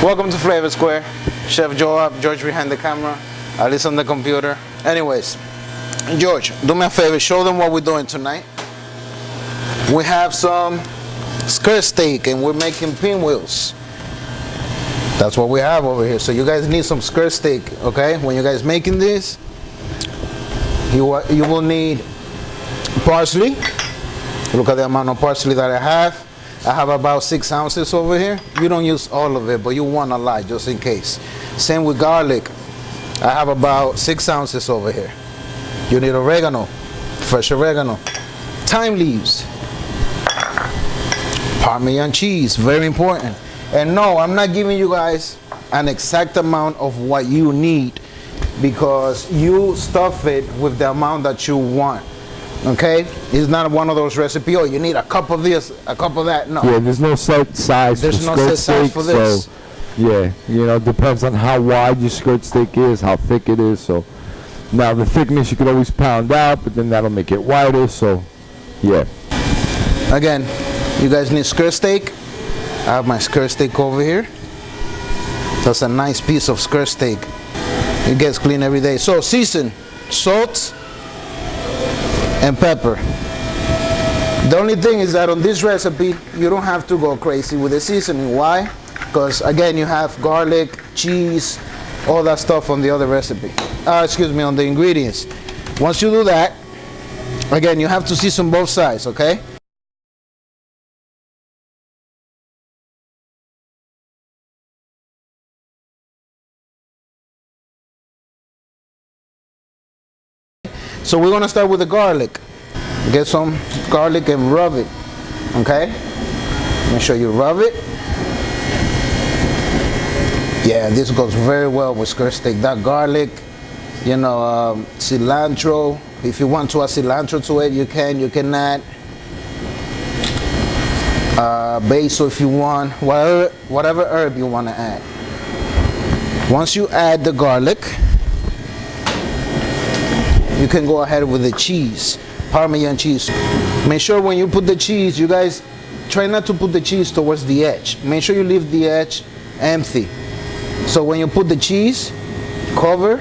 Welcome to Flavor Square. Chef Joe up, George behind the camera, Alice on the computer. Anyways, George, do me a favor, show them what we're doing tonight. We have some skirt steak and we're making pinwheels. That's what we have over here. So you guys need some skirt steak, okay? When you guys making this, you will need parsley. Look at the amount of parsley that I have. I have about 6 ounces over here. You don't use all of it, but you want a lot just in case. Same with garlic. I have about 6 ounces over here. You need oregano, fresh oregano. Thyme leaves. Parmesan cheese, very important. And no, I'm not giving you guys an exact amount of what you need because you stuff it with the amount that you want. Okay, it's not one of those recipes. Oh, you need a cup of this, a cup of that. No. Yeah, there's no set size. There's no set size for this. So, yeah, you know, depends on how wide your skirt steak is, how thick it is. So, now the thickness you could always pound out, but then that'll make it wider. So, yeah. Again, you guys need skirt steak. I have my skirt steak over here. That's a nice piece of skirt steak. It gets clean every day. So season, salt, and pepper. The only thing is that on this recipe, you don't have to go crazy with the seasoning. Why? Because again, you have garlic, cheese, all that stuff on the other recipe. On the ingredients. Once you do that, again, you have to season both sides, okay? So we're gonna start with the garlic. Get some garlic and rub it, okay? Make sure you rub it. Yeah, this goes very well with skirt steak. That garlic, you know, cilantro. If you want to add cilantro to it, you can. You can add basil if you want. Whatever herb you want to add. Once you add the garlic, you can go ahead with the cheese, Parmesan cheese. Make sure when you put the cheese, you guys try not to put the cheese towards the edge. Make sure you leave the edge empty. So when you put the cheese, cover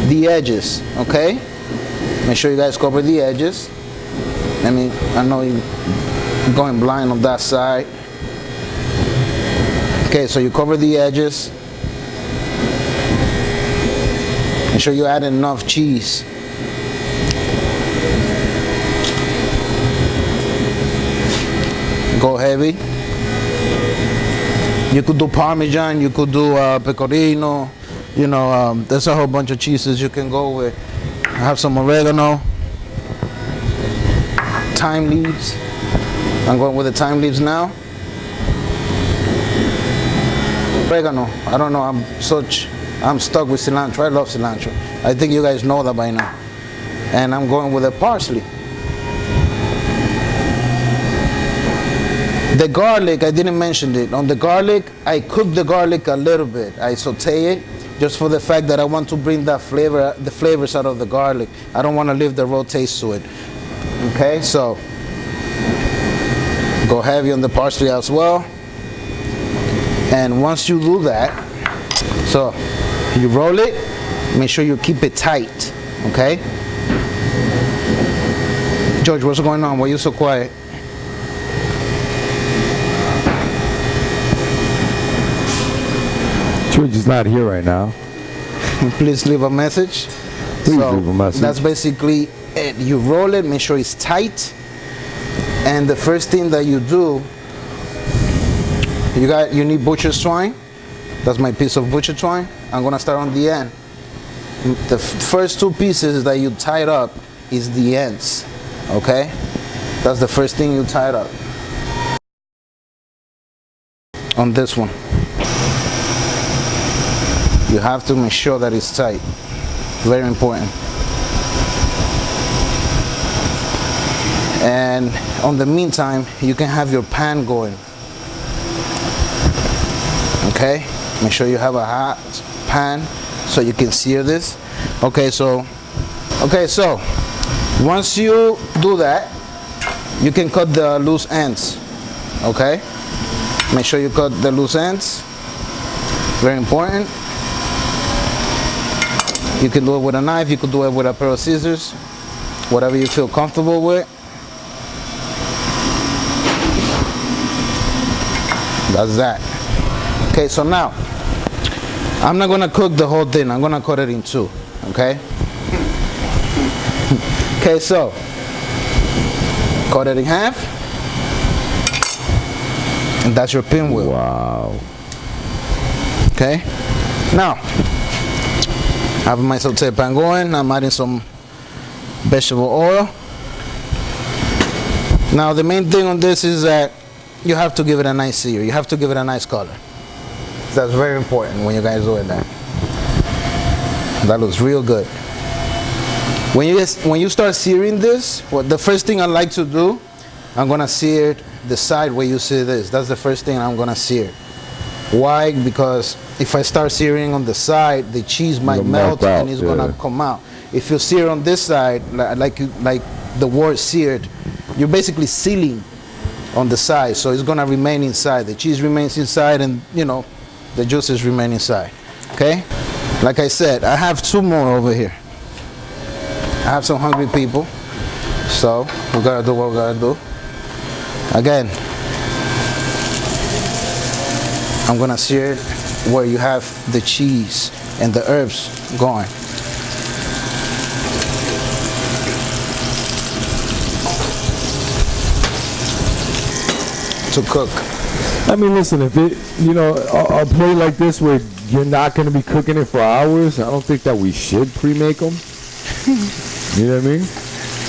the edges, okay? Make sure you guys cover the edges. I know you're going blind on that side. Okay, so you cover the edges. Make sure you add enough cheese. Go heavy. You could do Parmesan, you could do pecorino, you know, there's a whole bunch of cheeses you can go with. I have some oregano, thyme leaves. I'm going with the thyme leaves now. Oregano, I don't know, I'm stuck with cilantro. I love cilantro. I think you guys know that by now. And I'm going with the parsley. The garlic, I didn't mention it. On the garlic, I cook the garlic a little bit. I saute it just for the fact that I want to bring that flavor, the flavors out of the garlic. I don't want to leave the raw taste to it. Okay, so go heavy on the parsley as well. And once you do that, so you roll it, make sure you keep it tight. Okay? George, what's going on? Why are you so quiet? George is not here right now. Please leave a message. Please leave a message. That's basically it. You roll it, make sure it's tight. And the first thing that you do, you need butcher's twine. That's my piece of butcher twine. I'm gonna start on the end. The first 2 pieces that you tied up is the ends. Okay? That's the first thing you tied up. On this one. You have to make sure that it's tight. Very important. And on the meantime, you can have your pan going. Okay? Make sure you have a hot pan so you can sear this. Okay, so once you do that, you can cut the loose ends. Okay? Make sure you cut the loose ends. Very important. You can do it with a knife, you could do it with a pair of scissors, whatever you feel comfortable with. That's that. Okay, so now, I'm not gonna cook the whole thing, I'm gonna cut it in two, okay? Okay, so, cut it in half, and that's your pinwheel. Wow. Okay, now, I have my saute pan going. I'm adding some vegetable oil. Now the main thing on this is that you have to give it a nice sear. You have to give it a nice color. That's very important when you guys do it that. That looks real good. When you start searing this, the first thing I like to do, I'm gonna sear the side where you see this. That's the first thing I'm gonna sear. Why? Because if I start searing on the side, the cheese might melt and it's gonna come out. If you sear on this side, like the word seared, you're basically sealing on the side, so it's gonna remain inside. The cheese remains inside, and you know, the juices remain inside. Okay? Like I said, I have two more over here. I have some hungry people, so we gotta do what we gotta do. Again, I'm gonna sear it where you have the cheese and the herbs going. To cook. I mean, listen, if it, you know, a plate like this where you're not going to be cooking it for hours, I don't think that we should pre-make them. You know what I mean?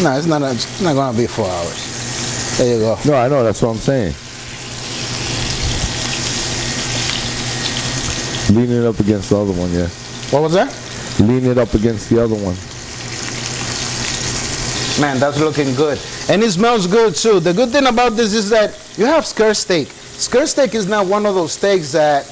No, it's not gonna be 4 hours. There you go. No, I know, that's what I'm saying. Lean it up against the other one, yeah. What was that? Lean it up against the other one. Man, that's looking good. And it smells good too. The good thing about this is that you have skirt steak. Skirt steak is not one of those steaks that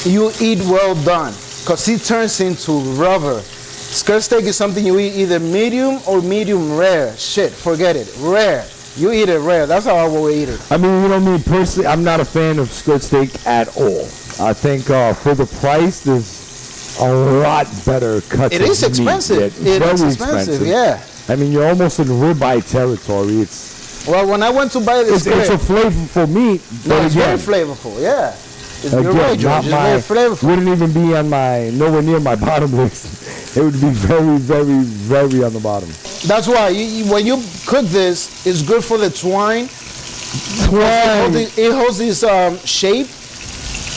you eat well done, because it turns into rubber. Skirt steak is something you eat either medium or medium rare. Shit, forget it. Rare. You eat it rare. That's how I will eat it. I mean, you know me personally, I'm not a fan of skirt steak at all. I think for the price, there's a lot better cuts. It is expensive. It is expensive, yeah. I mean, you're almost in ribeye territory. Well, when I went to buy this, it's a flavorful meat. No, it's very flavorful. Yeah, you're right, George. It's very flavorful. Wouldn't even be on nowhere near my bottom list. It would be very, very, very on the bottom. That's why when you cook this, it's good for the twine. It holds this shape,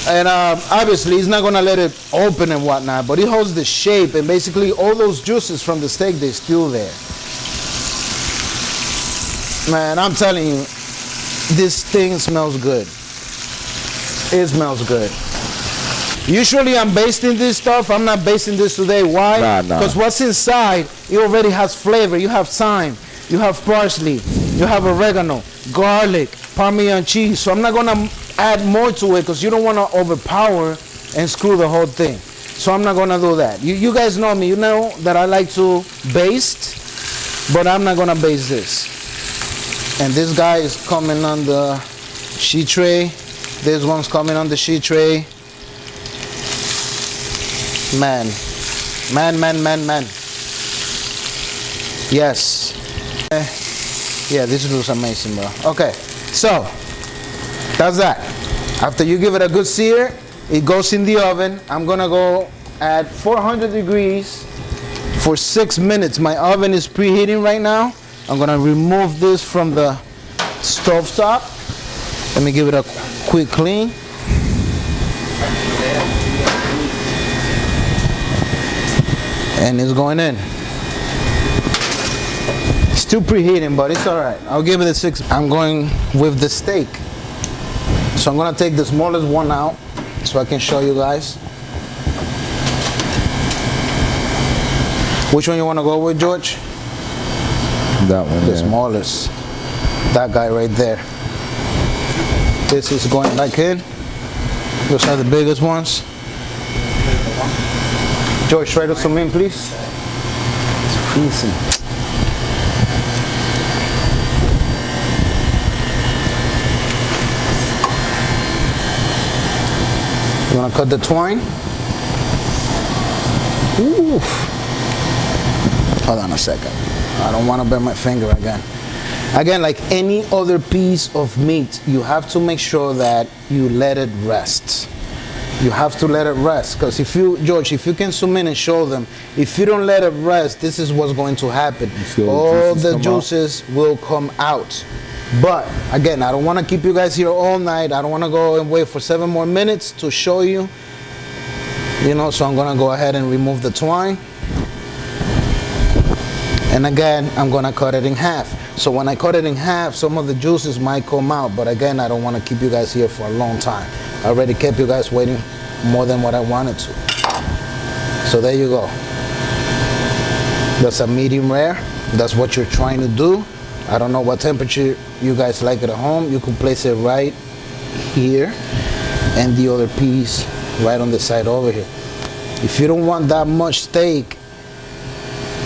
and obviously it's not gonna let it open and whatnot, but it holds the shape, and basically all those juices from the steak, they're still there. Man, I'm telling you, this thing smells good. It smells good. Usually I'm basting this stuff. I'm not basting this today. Why? Because what's inside, it already has flavor. You have thyme, you have parsley, you have oregano, garlic, parmesan cheese. So I'm not gonna add more to it because you don't want to overpower and screw the whole thing. So I'm not gonna do that. You guys know me. You know that I like to baste, but I'm not gonna baste this. And this guy is coming on the sheet tray. This one's coming on the sheet tray. Man. Yes. Yeah, this looks amazing, bro. Okay, so that's that. After you give it a good sear, it goes in the oven. I'm gonna go at 400 degrees for 6 minutes. My oven is preheating right now. I'm gonna remove this from the stove top. Let me give it a quick clean. And it's going in. Still preheating, but it's all right. I'll give it a 6. I'm going with the steak. So I'm gonna take the smallest one out so I can show you guys. Which one you wanna go with, George? That one, The smallest. That guy right there. This is going back in. Those are the biggest ones. George, try to zoom in, please. It's freezing. You wanna cut the twine? Oof. Hold on a second. I don't wanna burn my finger again. Again, like any other piece of meat, you have to make sure that you let it rest. You have to let it rest, because if you, George, if you can zoom in and show them, if you don't let it rest, this is what's going to happen. All the juices will come out. But again, I don't want to keep you guys here all night. I don't want to go and wait for 7 more minutes to show you. You know, so I'm gonna go ahead and remove the twine. And again, I'm gonna cut it in half. So when I cut it in half, some of the juices might come out, but again, I don't want to keep you guys here for a long time. I already kept you guys waiting more than what I wanted to. So there you go. That's a medium rare. That's what you're trying to do. I don't know what temperature you guys like it at home. You can place it right here and the other piece right on the side over here. If you don't want that much steak,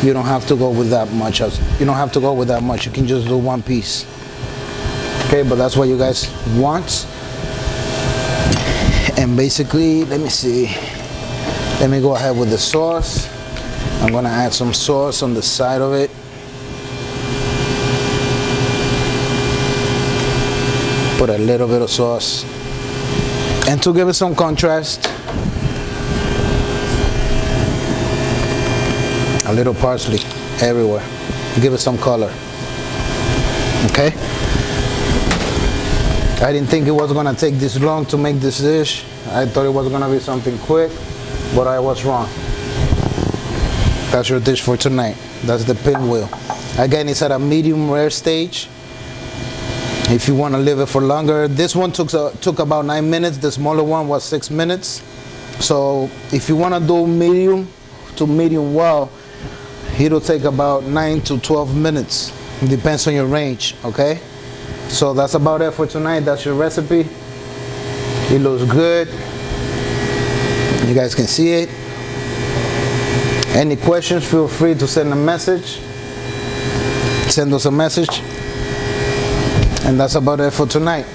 you don't have to go with that much. You don't have to go with that much. You can just do one piece. Okay, but that's what you guys want. And basically, let me see. Let me go ahead with the sauce. I'm gonna add some sauce on the side of it. Put a little bit of sauce. And to give it some contrast, a little parsley everywhere. Give it some color. Okay? I didn't think it was gonna take this long to make this dish. I thought it was gonna be something quick, but I was wrong. That's your dish for tonight. That's the pinwheel. Again, it's at a medium rare stage. If you wanna leave it for longer, this one took about 9 minutes. The smaller one was 6 minutes. So if you wanna do medium to medium well, it'll take about 9 to 12 minutes. It depends on your range, okay? So that's about it for tonight. That's your recipe. It looks good. You guys can see it. Any questions, feel free to send a message. Send us a message. And that's about it for tonight.